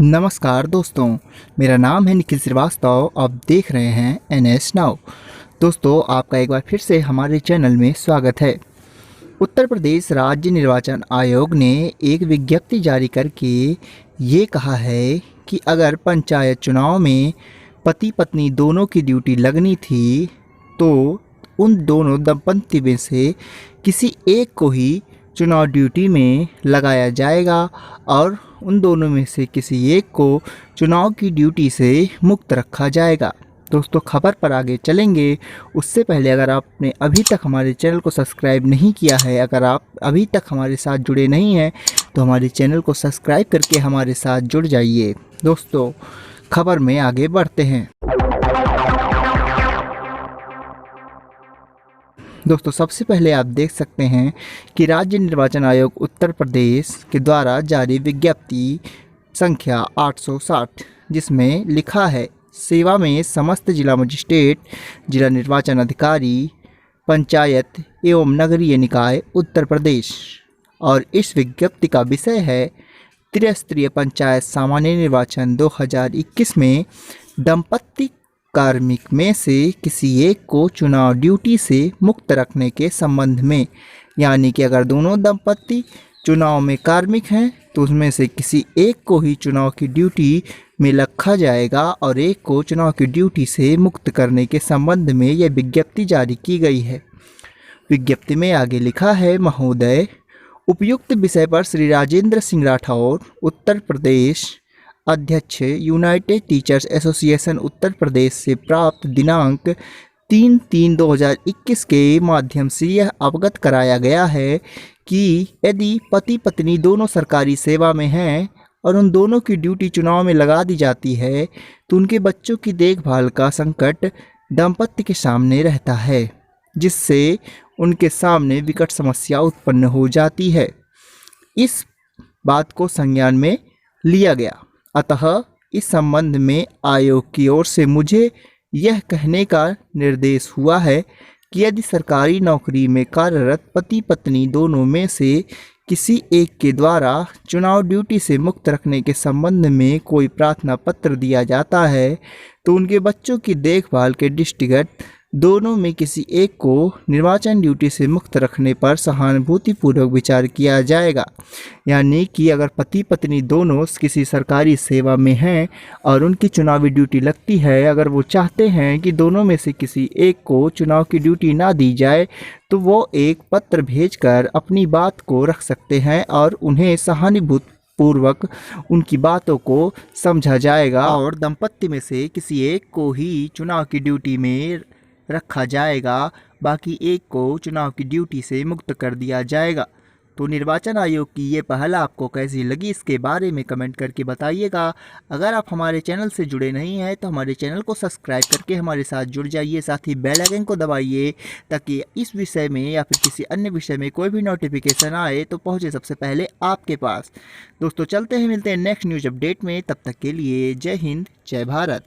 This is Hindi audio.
नमस्कार दोस्तों, मेरा नाम है निखिल श्रीवास्तव। आप देख रहे हैं NS नाउ। दोस्तों, आपका एक बार फिर से हमारे चैनल में स्वागत है। उत्तर प्रदेश राज्य निर्वाचन आयोग ने एक विज्ञप्ति जारी करके ये कहा है कि अगर पंचायत चुनाव में पति पत्नी दोनों की ड्यूटी लगनी थी तो उन दोनों दंपति में से किसी एक को ही चुनाव ड्यूटी में लगाया जाएगा और उन दोनों में से किसी एक को चुनाव की ड्यूटी से मुक्त रखा जाएगा। दोस्तों, खबर पर आगे चलेंगे उससे पहले अगर आपने अभी तक हमारे चैनल को सब्सक्राइब नहीं किया है, अगर आप अभी तक हमारे साथ जुड़े नहीं हैं तो हमारे चैनल को सब्सक्राइब करके हमारे साथ जुड़ जाइए। दोस्तों, खबर में आगे बढ़ते हैं। दोस्तों, सबसे पहले आप देख सकते हैं कि राज्य निर्वाचन आयोग उत्तर प्रदेश के द्वारा जारी विज्ञप्ति संख्या 860 जिसमें लिखा है, सेवा में समस्त जिला मजिस्ट्रेट, जिला निर्वाचन अधिकारी, पंचायत एवं नगरीय निकाय उत्तर प्रदेश। और इस विज्ञप्ति का विषय है त्रिस्तरीय पंचायत सामान्य निर्वाचन 2021 में दंपत्ति कार्मिक में से किसी एक को चुनाव ड्यूटी से मुक्त रखने के संबंध में। यानी कि अगर दोनों दंपत्ति चुनाव में कार्मिक हैं तो उसमें से किसी एक को ही चुनाव की ड्यूटी में रखा जाएगा और एक को चुनाव की ड्यूटी से मुक्त करने के संबंध में यह विज्ञप्ति जारी की गई है। विज्ञप्ति में आगे लिखा है, महोदय, उपयुक्त विषय पर श्री राजेंद्र सिंह राठौर, उत्तर प्रदेश अध्यक्ष, United teachers association Uttar Pradesh से प्राप्त दिनांक 3/3/2021 के माध्यम से यह अवगत कराया गया है कि यदि पति पत्नी दोनों सरकारी सेवा में हैं और उन दोनों की ड्यूटी चुनाव में लगा दी जाती है तो उनके बच्चों की देखभाल का संकट दंपत्ति के सामने रहता है, जिससे उनके सामने विकट समस्या उत्पन्न हो जाती है। इस बात को संज्ञान में लिया गया। अतः इस संबंध में आयोग की ओर से मुझे यह कहने का निर्देश हुआ है कि यदि सरकारी नौकरी में कार्यरत पति पत्नी दोनों में से किसी एक के द्वारा चुनाव ड्यूटी से मुक्त रखने के संबंध में कोई प्रार्थना पत्र दिया जाता है तो उनके बच्चों की देखभाल के दृष्टिगत दोनों में किसी एक को निर्वाचन ड्यूटी से मुक्त रखने पर सहानुभूतिपूर्वक विचार किया जाएगा। यानी कि अगर पति पत्नी दोनों किसी सरकारी सेवा में हैं और उनकी चुनावी ड्यूटी लगती है, अगर वो चाहते हैं कि दोनों में से किसी एक को चुनाव की ड्यूटी ना दी जाए तो वो एक पत्र भेजकर अपनी बात को रख सकते हैं और उन्हें सहानुभूतिपूर्वक उनकी बातों को समझा जाएगा और दंपत्ति में से किसी एक को ही चुनाव की ड्यूटी में रखा जाएगा, बाकी एक को चुनाव की ड्यूटी से मुक्त कर दिया जाएगा। तो निर्वाचन आयोग की ये पहल आपको कैसी लगी इसके बारे में कमेंट करके बताइएगा। अगर आप हमारे चैनल से जुड़े नहीं हैं तो हमारे चैनल को सब्सक्राइब करके हमारे साथ जुड़ जाइए, साथ ही बेल आइकन को दबाइए ताकि इस विषय में या फिर किसी अन्य विषय में कोई भी नोटिफिकेशन आए तो पहुँचे सबसे पहले आपके पास। दोस्तों, चलते हैं, मिलते हैं नेक्स्ट न्यूज़ अपडेट में। तब तक के लिए जय हिंद, जय भारत।